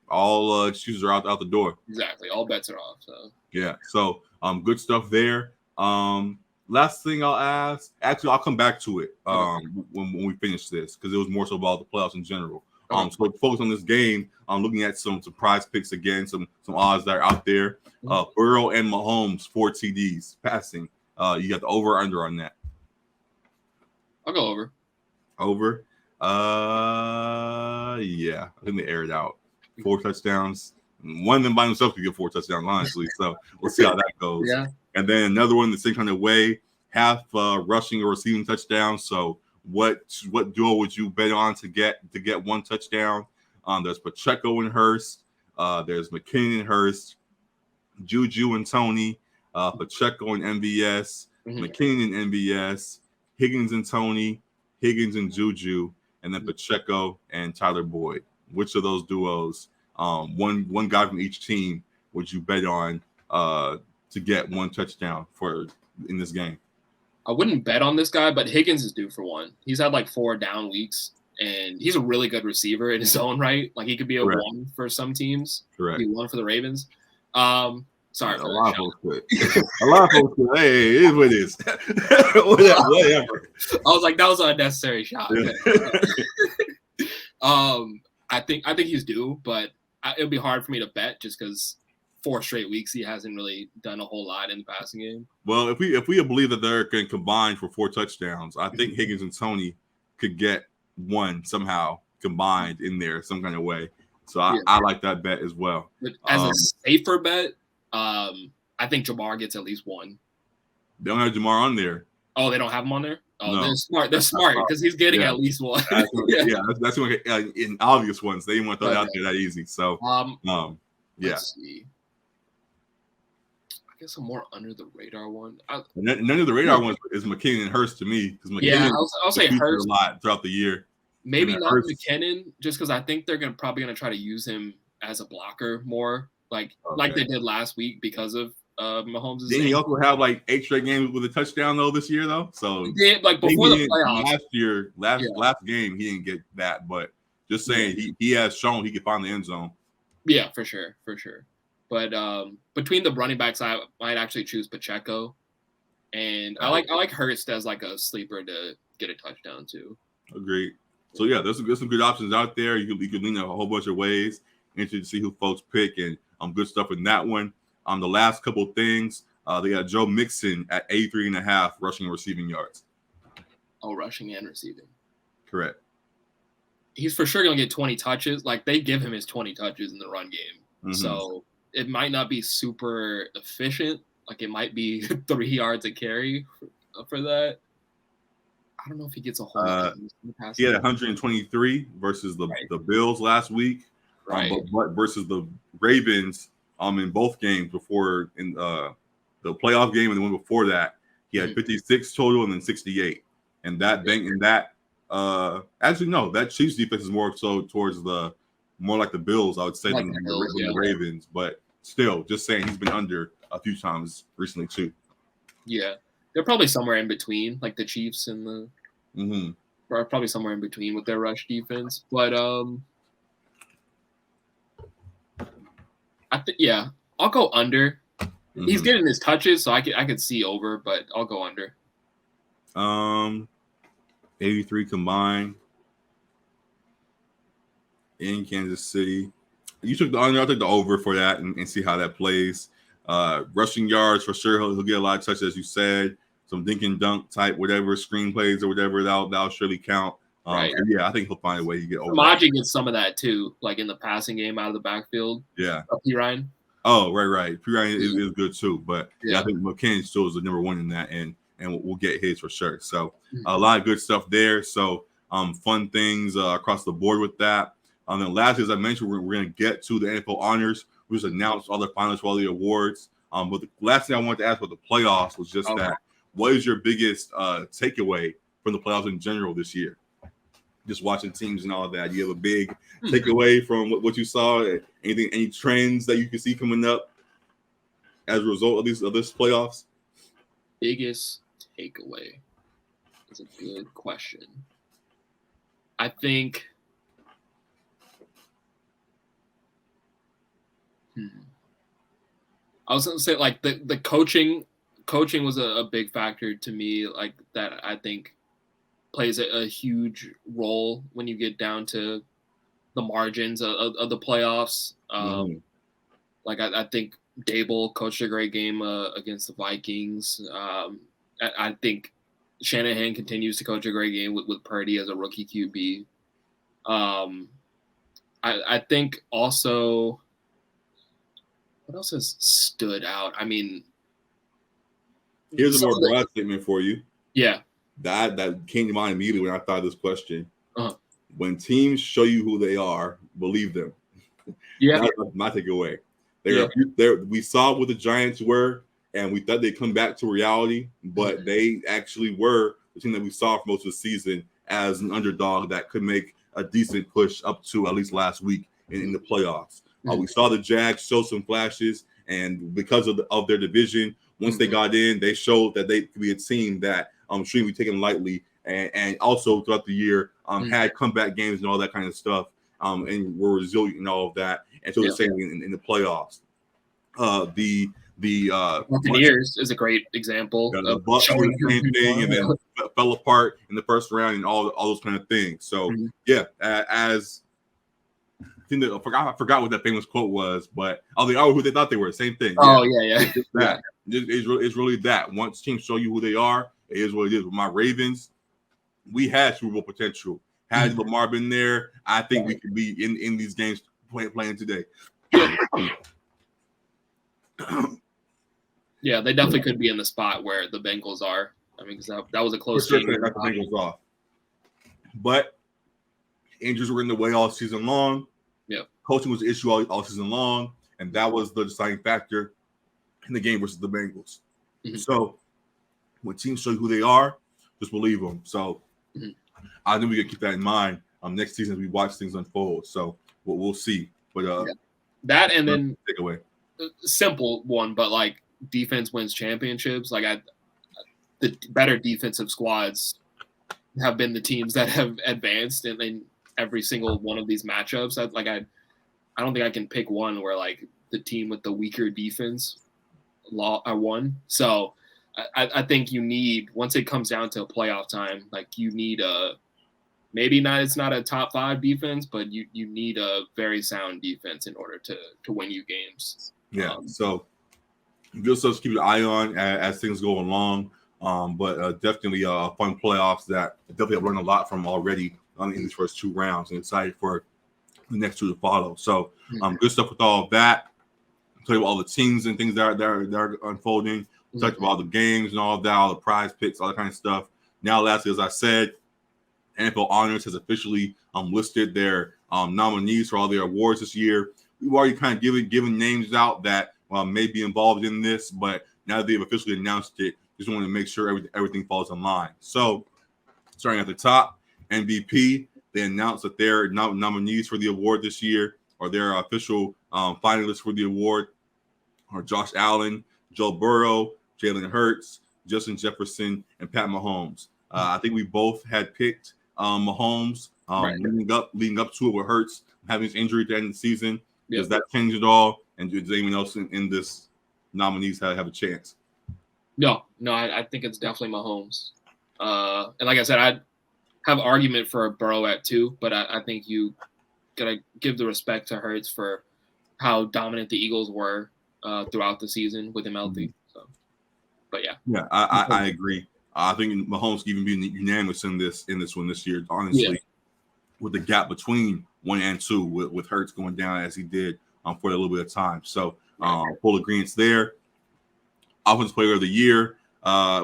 all excuses are out the door. Exactly. All bets are off. So So good stuff there. Last thing I'll ask. Actually, I'll come back to it when we finish this because it was more so about the playoffs in general. So focus on this game. I'm looking at some prize picks again, some odds that are out there. Burrow and Mahomes 4 TDs passing. You got the over or under on that? I'll go over. Over. Yeah, I think they aired out 4 touchdowns. One of them by himself could get 4 touchdowns, honestly. So we'll see how that goes. Yeah. And then another one the same kind of way, half rushing or receiving touchdowns. So what duo would you bet on to get 1 touchdown? There's Pacheco and Hurst. There's McKinnon and Hurst. Juju and Tony. Pacheco and MVS. McKinnon and MVS. Higgins and Tony. Higgins and Juju. And then Pacheco and Tyler Boyd. Which of those duos, one guy from each team, would you bet on to get 1 touchdown in this game? I wouldn't bet on this guy, but Higgins is due for one. He's had like 4 down weeks, and he's a really good receiver in his own right. Like he could be a 1 for some teams. Correct. Be 1 for the Ravens. Sorry A for lot that. of folks could. A lot of folks could. Hey, it is what it is. Whatever. I was like, that was an unnecessary shot. I think he's due, but it'll be hard for me to bet just because 4 straight weeks he hasn't really done a whole lot in the passing game. Well, if we believe that they're going to combine for 4 touchdowns, I think Higgins and Tony could get one somehow combined in there some kind of way. So I like that bet as well. But as a safer bet, I think Jamar gets at least one. They don't have Jamar on there. Oh, they don't have him on there? Oh, No. They're smart. They're smart because he's getting at least one. That's one in obvious ones. They didn't want to throw it out there that easy. So, let's see. I guess a more under the radar one. None of the radar ones is McKinnon and Hurst to me because McKinnon. I'll say Hurst a lot throughout the year. Maybe not Hurst. McKinnon, just because I think they're probably gonna try to use him as a blocker more, like they did last week because of Mahomes. Didn't he also have like 8 straight games with a touchdown though this year though? So he did, like before the playoffs. Last game he didn't get that, but just saying he has shown he can find the end zone. Yeah, for sure. But between the running backs, I might actually choose Pacheco, and I like Hurst as like a sleeper to get a touchdown too. Agreed. So yeah, there's some good options out there. You can lean a whole bunch of ways. Interested to see who folks pick, and good stuff in that one. The last couple of things, they got Joe Mixon at 83.5 rushing and receiving yards. Oh, rushing and receiving. Correct. He's for sure gonna get 20 touches. Like they give him his 20 touches in the run game, so it might not be super efficient. Like it might be 3 yards a carry for that. I don't know if he gets a whole lot. He had 123 versus the Bills last week, but versus the Ravens in both games before in the playoff game and the one before that, he had 56 total and then 68. And that that Chiefs defense is more so towards more like the Bills, I would say, than the Ravens. But still, just saying he's been under a few times recently too. Yeah. They're probably somewhere in between, like the Chiefs and the probably somewhere in between with their rush defense. But I'll go under. He's getting his touches, so I could see over, but I'll go under. 83 combined in Kansas City. You took the under, I'll take the over for that and see how that plays. Rushing yards for sure. He'll get a lot of touches, as you said. Some dink and dunk type, whatever screenplays or whatever that'll surely count. I think he'll find a way to get over. Samaje gets some of that too, like in the passing game out of the backfield. Yeah. P. Ryan. Oh, right. P. Ryan is good too, but I think McKinnon still is the number one in that, and we'll get his for sure. So a lot of good stuff there. So fun things across the board with that. And then lastly, as I mentioned, we're going to get to the NFL honors. We just announced all the finalists for all the awards. But the last thing I wanted to ask about the playoffs was just that. What is your biggest takeaway from the playoffs in general this year? Just watching teams and all of that. You have a big takeaway from what you saw? Any trends that you can see coming up as a result of this playoffs? Biggest takeaway is a good question. I think I was going to say like the coaching was a big factor to me, like that I think plays a huge role when you get down to the margins of the playoffs. Like I think Dable coached a great game against the Vikings. I think Shanahan continues to coach a great game with Purdy as a rookie QB. I think also what else has stood out? I mean, here's a more broad statement for you. Yeah. That came to mind immediately when I thought of this question. When teams show you who they are, believe them. Yeah. That's my takeaway. We saw what the Giants were, and we thought they'd come back to reality, but they actually were the team that we saw for most of the season as an underdog that could make a decent push up to at least last week in the playoffs. We saw the Jags show some flashes, and because of their division, once they got in, they showed that they could be a team that shouldn't be taken lightly, and also throughout the year had comeback games and all that kind of stuff, and were resilient and all of that. And so the same in the playoffs. The The Buccaneers is a great example. the Bucs did the same thing and then fell apart in the first round and all those kind of things. So yeah, as I think that, I forgot what that famous quote was, but who they thought they were. Same thing. Oh yeah. It's that. It's really that. Once teams show you who they are, it is what it is. With my Ravens, we had Super Bowl potential. Had Lamar been there, I think we could be in these games playing today. Yeah, they definitely could be in the spot where the Bengals are. I mean, because that was a close game. Got the Bengals off. But injuries were in the way all season long. Yeah. Coaching was an issue all season long, and that was the deciding factor in the game versus the Bengals. So when teams show you who they are, just believe them. So I think we can keep that in mind next season as we watch things unfold. So we'll see. But that and then takeaway. Simple one, but like defense wins championships. Like the better defensive squads have been the teams that have advanced in every single one of these matchups. I don't think I can pick one where like the team with the weaker defense won. So I think you need, once it comes down to playoff time, like you need it's not a top 5 defense, but you need a very sound defense in order to win you games. Yeah. So good stuff to keep your eye on as things go along. But definitely fun playoffs that definitely have learned a lot from already in these first 2 rounds, and excited for the next 2 to follow. So good stuff with all of that. Tell you about all the teams and things that are unfolding. Talked about all the games and all of that, all the prize picks, all that kind of stuff. Now, lastly, as I said, NFL Honors has officially listed their nominees for all their awards this year. We've already kind of given names out that may be involved in this, but now that they've officially announced it, just want to make sure everything falls in line. So, starting at the top, MVP, they announced that their nominees for the award this year, or their official finalists for the award, are Josh Allen, Joe Burrow, Jalen Hurts, Justin Jefferson, and Pat Mahomes. I think we both had picked Mahomes leading up to it with Hurts having his injury at the end of the season. Does that change at all? And does anyone else in this nominees have a chance? No, I think it's definitely Mahomes. And like I said, I have argument for Burrow at 2, but I think you gotta give the respect to Hurts for how dominant the Eagles were throughout the season with him healthy. So, but yeah, I agree. I think Mahomes can even be unanimous in this one this year. Honestly, with the gap between 1 and 2, with Hurts going down as he did for a little bit of time. So full agreements there. Offensive Player of the Year,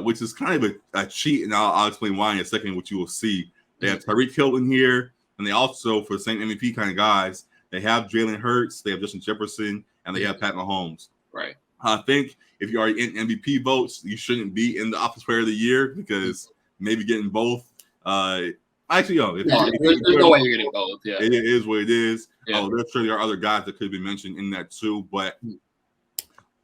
which is kind of a cheat, and I'll explain why in a second. What you will see, they have Tyreek Hill in here, and they also, for the same MVP kind of guys, they have Jalen Hurts, they have Justin Jefferson, and they have Pat Mahomes. Right. I think if you are in MVP votes, you shouldn't be in the Offensive Player of the Year, because maybe getting both. There's no way you're getting both. Yeah, it is what it is. Yeah. There's sure there are other guys that could be mentioned in that too, but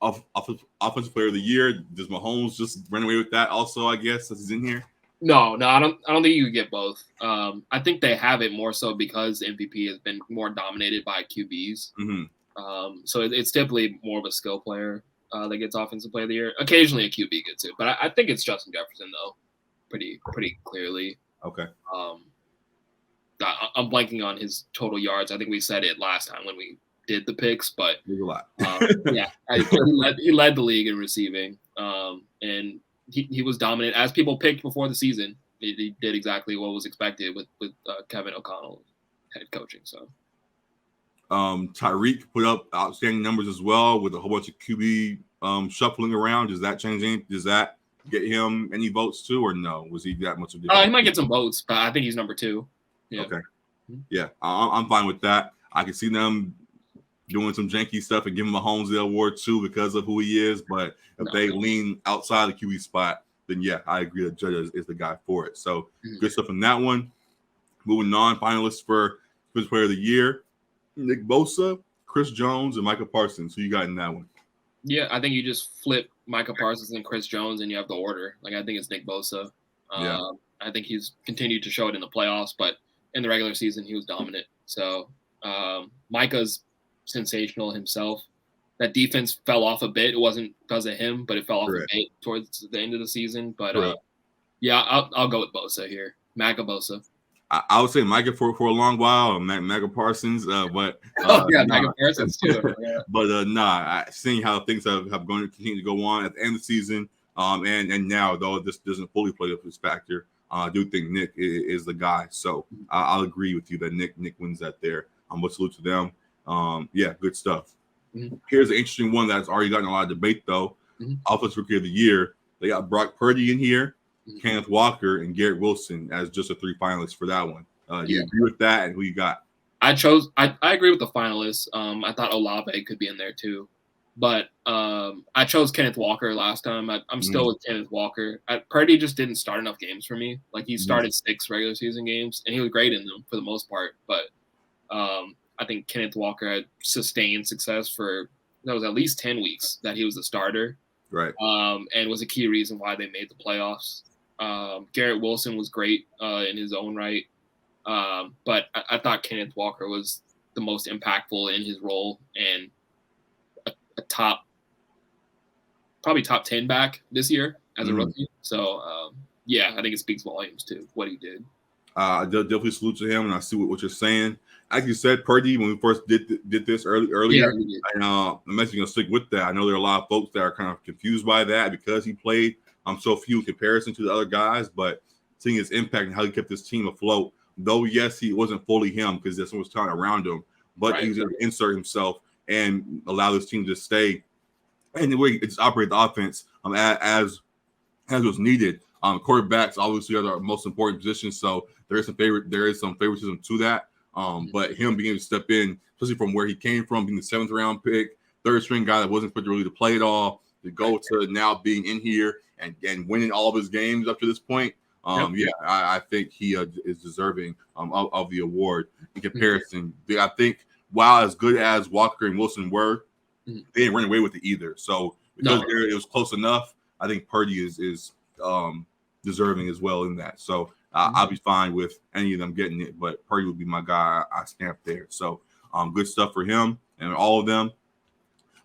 Offensive Player of the Year, does Mahomes just run away with that? Also, I guess, since he's in here. No, I don't think you could get both. I think they have it more so because MVP has been more dominated by QBs. So it's typically more of a skill player that gets Offensive Player of the Year. Occasionally a QB gets it, but I think it's Justin Jefferson though, pretty clearly. Okay. I'm blanking on his total yards. I think we said it last time when we did the picks, but there's a lot. He led the league in receiving, and he was dominant as people picked before the season. He did exactly what was expected with Kevin O'Connell head coaching. So, Tyreek put up outstanding numbers as well with a whole bunch of QB shuffling around. Does that change anything? Does that get him any votes too, or no? Was he that much of a difference? He might get some votes, but I think he's number 2. Yeah. Okay. Yeah, I'm fine with that. I can see them doing some janky stuff and giving Mahomes the award too because of who he is. But if they lean outside the QB spot, then yeah, I agree that Judge is the guy for it. So good stuff in that one. Moving on, finalists for Defensive Player of the Year: Nick Bosa, Chris Jones, and Micah Parsons. Who you got in that one? Yeah, I think you just flip Micah Parsons and Chris Jones, and you have the order. Like, I think it's Nick Bosa. I think he's continued to show it in the playoffs, but in the regular season, he was dominant. So Micah's sensational himself. that defense fell off a bit. It wasn't because of him, but it fell off Correct. a bit towards the end of the season. But Correct. yeah, I'll go with Bosa here. Maga Bosa. I would say Micah for a long while, Mega Parsons, but Maga Parsons too. Yeah. But seeing how things have going to continue to go on at the end of the season, and now though this doesn't fully play up this factor, I do think Nick is the guy. So I'll agree with you that Nick wins that there. But salute to them. Good stuff. Mm-hmm. Here's an interesting one that's already gotten a lot of debate though. Mm-hmm. Offensive Rookie of the Year. They got Brock Purdy in here. Mm-hmm. Kenneth Walker and Garrett Wilson as just a 3 finalists for that one. Do you agree with that? And who you got? I agree with the finalists. I thought Olave could be in there too, but I chose Kenneth Walker last time. I'm still with Kenneth Walker. Purdy just didn't start enough games for me. Like he started 6 regular season games and he was great in them for the most part. But I think Kenneth Walker had sustained success for that was at least 10 weeks that he was the starter. Right. And was a key reason why they made the playoffs. Garrett Wilson was great in his own right. But I thought Kenneth Walker was the most impactful in his role and a probably top 10 back this year as a rookie. So, I think it speaks volumes to what he did. Definitely salute to him, and I see what you're saying. Like you said, Purdy, when we first did this earlier, and I'm actually going to stick with that. I know there are a lot of folks that are kind of confused by that because he played so few in comparison to the other guys, but seeing his impact and how he kept his team afloat, though, yes, he wasn't fully him because there's so much talent around him, but he was able to insert himself and allow this team to stay and the way it's operate the offense as was needed. Quarterbacks obviously are the most important position, so there is some favoritism to that. But him being able to step in, especially from where he came from, being the 7th round pick, 3rd string guy that wasn't expected really to play at all, to go to now being in here and winning all of his games up to this point. I think he is deserving of the award in comparison. I think while as good as Walker and Wilson were, they didn't run away with it either. So because it was close enough, I think Purdy is deserving as well in that. So I'll be fine with any of them getting it, but Purdy would be my guy I stamped there. So good stuff for him and all of them.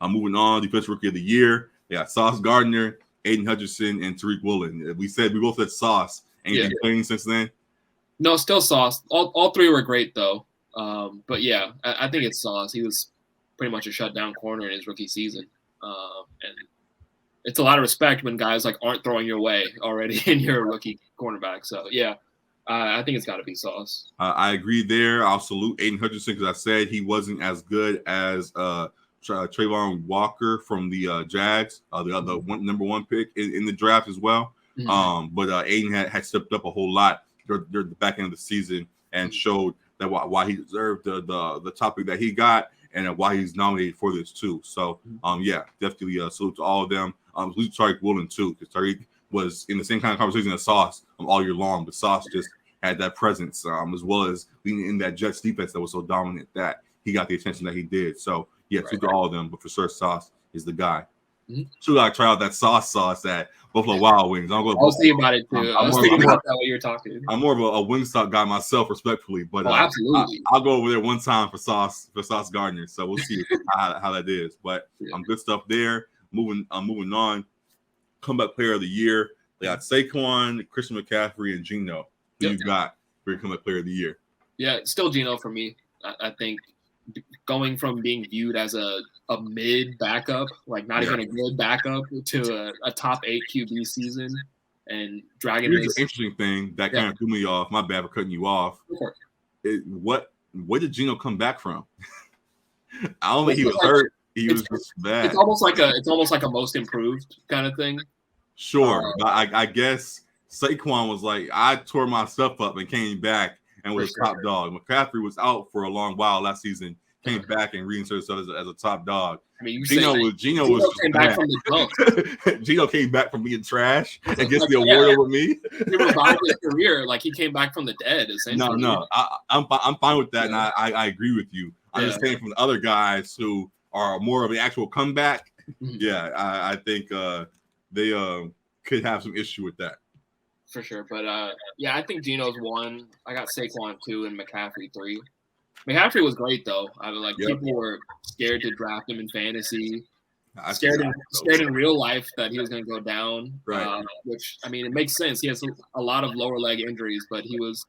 Moving on, Defensive Rookie of the Year. They got Sauce Gardner, Aiden Hutchinson, and Tariq Woolen. We both said Sauce. Anything playing since then? No, still Sauce. All 3 were great though. But yeah, I think it's Sauce. He was pretty much a shutdown corner in his rookie season. And it's a lot of respect when guys like aren't throwing your way already in your rookie cornerback. So yeah, I think it's got to be Sauce. I agree there. I'll salute Aiden Hutchinson because I said he wasn't as good as Trayvon Walker from the Jags, the other number 1 pick in the draft as well. But Aiden had stepped up a whole lot during the back end of the season and showed that why he deserved the topic that he got and why he's nominated for this too. So definitely salute to all of them. Salute to Tariq Woolen too, because Tariq was in the same kind of conversation as Sauce all year long, but Sauce just had that presence as well as being in that Jets defense that was so dominant that he got the attention that he did. So salute to all of them, but for sure Sauce is the guy. Should I try out that sauce at Buffalo Wild Wings? I was thinking about it too. I was thinking about that while you were talking. I'm more of a Wingstop guy myself, respectfully, but absolutely, I'll go over there one time for Sauce Gardner. So we'll see how that is. But good stuff there. Moving on. Comeback Player of the Year. They got Saquon, Christian McCaffrey, and Geno. Who you got for your Comeback Player of the Year? Yeah, still Geno for me. I think going from being viewed as a mid backup, like not even a good backup, to a top 8 QB season and dragging this. Here's an interesting thing that kind of threw me off. My bad for cutting you off. What did Geno come back from? I don't think he was hurt. He was just bad. It's almost like a most improved kind of thing. Sure, but I guess Saquon was like, I tore my stuff up and came back and was top dog. McCaffrey was out for a long while last season, came back and reinserted himself as a top dog. I mean, Geno came back from the dump. Geno came back from being trash and gets the award over me. He revived his career, like he came back from the dead. Essentially, no, I'm fine with that, and I agree with you. I'm just saying from the other guys who are more of an actual comeback. I think they could have some issue with that. For sure, but I think Geno's 1. I got Saquon 2 and McCaffrey 3. McCaffrey was great though. I mean, like Yep. people were scared to draft him in fantasy. I Scared see. in real life that he was going to go down. Right. Which I mean, it makes sense. He has a lot of lower leg injuries, but he was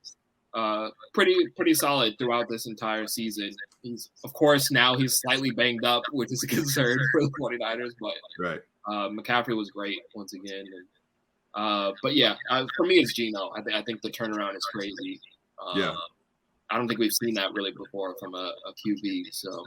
pretty solid throughout this entire season. He's of course now he's slightly banged up, which is a concern for the 49ers, but Right. McCaffrey was great once again. And, but yeah, for me it's Geno. I think the turnaround is crazy. Yeah. I don't think we've seen that really before from a QB. So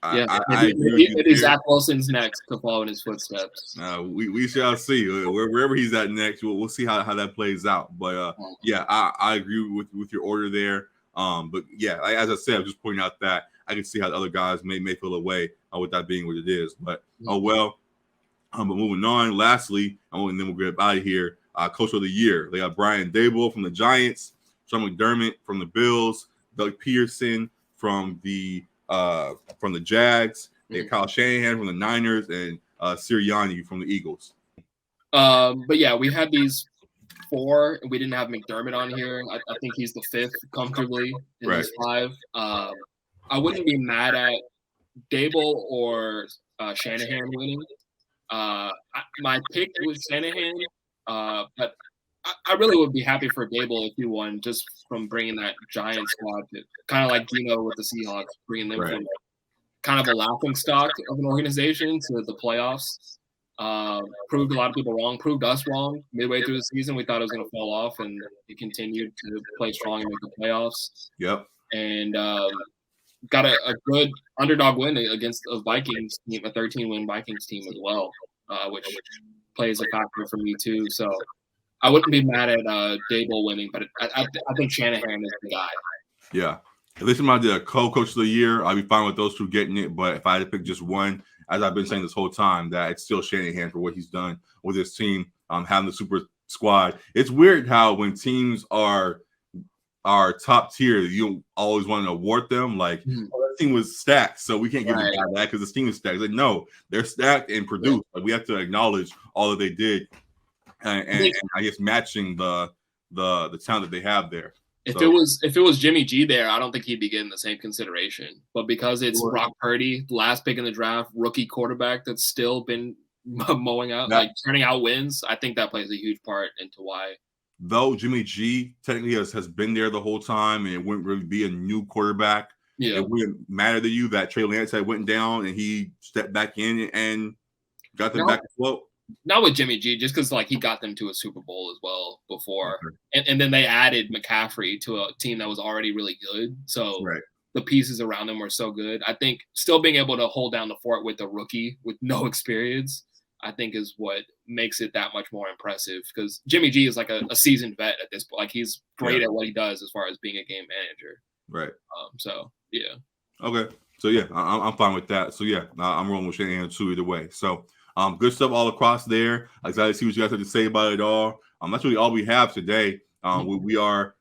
I maybe agree with you Zach Wilson's next to follow in his footsteps. We shall see. Wherever he's at next, we'll see how that plays out. But yeah, I agree with your order there. But yeah, as I said, I'm just pointing out that I can see how the other guys may feel away with that being what it is. But oh well. But moving on. Lastly, and then we'll get out of here. Coach of the year. They got Brian Daboll from the Giants, Sean McDermott from the Bills, Doug Peterson from the Jags, they got Kyle Shanahan from the Niners, and Sirianni from the Eagles. But yeah, we had these 4. We didn't have McDermott on here. I think he's the 5th comfortably in these 5. I wouldn't be mad at Daboll or Shanahan winning. My pick was Shanahan, but I really would be happy for Daboll if he won, just from bringing that Giant squad, kind of like Geno with the Seahawks, bringing them from kind of a laughing stock of an organization to the playoffs. Proved a lot of people wrong, proved us wrong midway through the season. We thought it was going to fall off, and it continued to play strong and make the playoffs. Yep. And got a good underdog win against a Vikings team, a 13-win Vikings team as well, which plays a factor for me too. So I wouldn't be mad at Daboll winning, but I think Shanahan is the guy. Yeah. At least if I did a co-coach of the year, I'd be fine with those 2 getting it. But if I had to pick just one, as I've been saying this whole time, that it's still Shanahan for what he's done with his team, having the super squad. It's weird how when teams are top tier, you always want to award them. Like, that team was stacked, so we can't give them that because this team is stacked. Like, no, they're stacked and produced. Like, we have to acknowledge all that they did, and I guess matching the talent that they have there. If it was Jimmy G there, I don't think he'd be getting the same consideration. But because it's Brock Purdy, last pick in the draft, rookie quarterback that's still been mowing out, turning out wins, I think that plays a huge part into why. Though Jimmy G technically has been there the whole time, and it wouldn't really be a new quarterback. Yeah. It wouldn't matter to you that Trey Lance had went down and he stepped back in and got them back afloat. Not with Jimmy G, just because he got them to a Super Bowl as well before, and then they added McCaffrey to a team that was already really good. So the pieces around them were so good. I think still being able to hold down the fort with a rookie with no experience, I think is what makes it that much more impressive. Because Jimmy G is like a seasoned vet at this point. Like, he's great at what he does as far as being a game manager. Right. So yeah. Okay. So yeah, I'm fine with that. So yeah, I'm rolling with Shanahan too either way. So. Good stuff all across there. I'm excited to see what you guys have to say about it all. That's really all we have today. I'm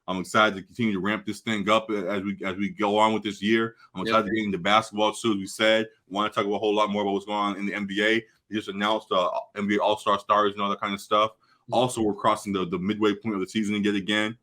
excited to continue to ramp this thing up as we go on with this year. I'm excited to get into basketball too, as we said. We want to talk a whole lot more about what's going on in the NBA. They just announced NBA All-Star stars and all that kind of stuff. Also, we're crossing the midway point of the season again.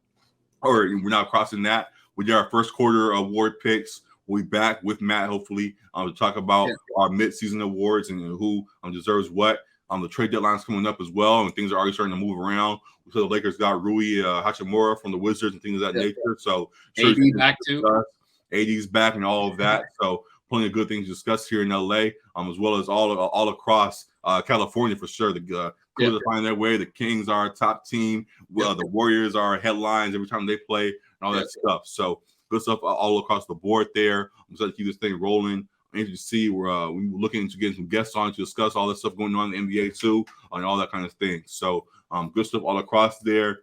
Or we're not crossing that. We did our first quarter award picks. We'll be back with Matt, hopefully, to talk about our mid-season awards and who deserves what. The trade deadline's coming up as well, and things are already starting to move around. So the Lakers got Rui Hachimura from the Wizards and things of that nature. So AD back too. AD's back and all of that. So plenty of good things to discuss here in LA, as well as all across California for sure. The Clippers are finding their way. The Kings are a top team. The Warriors are headlines every time they play and all that stuff. So good stuff all across the board there. I'm excited to keep this thing rolling. I'm interested to see we're looking into getting some guests on to discuss all this stuff going on in the NBA too, and all that kind of thing. So good stuff all across there.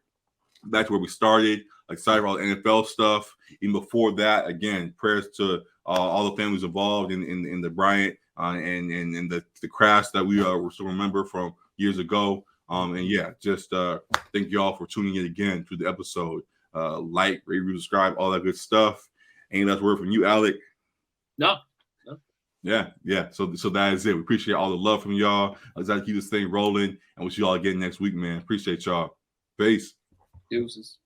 Back to where we started. Excited for all the NFL stuff. Even before that, again, prayers to all the families involved in the Bryant and the crash that we still remember from years ago. And yeah, just thank you all for tuning in again to the episode. Like, rate, subscribe, all that good stuff. Any last word from you, Alec? No. Yeah. So that is it. We appreciate all the love from y'all. I'm excited to keep this thing rolling, and we'll see y'all again next week, man. Appreciate y'all. Peace. Deuces.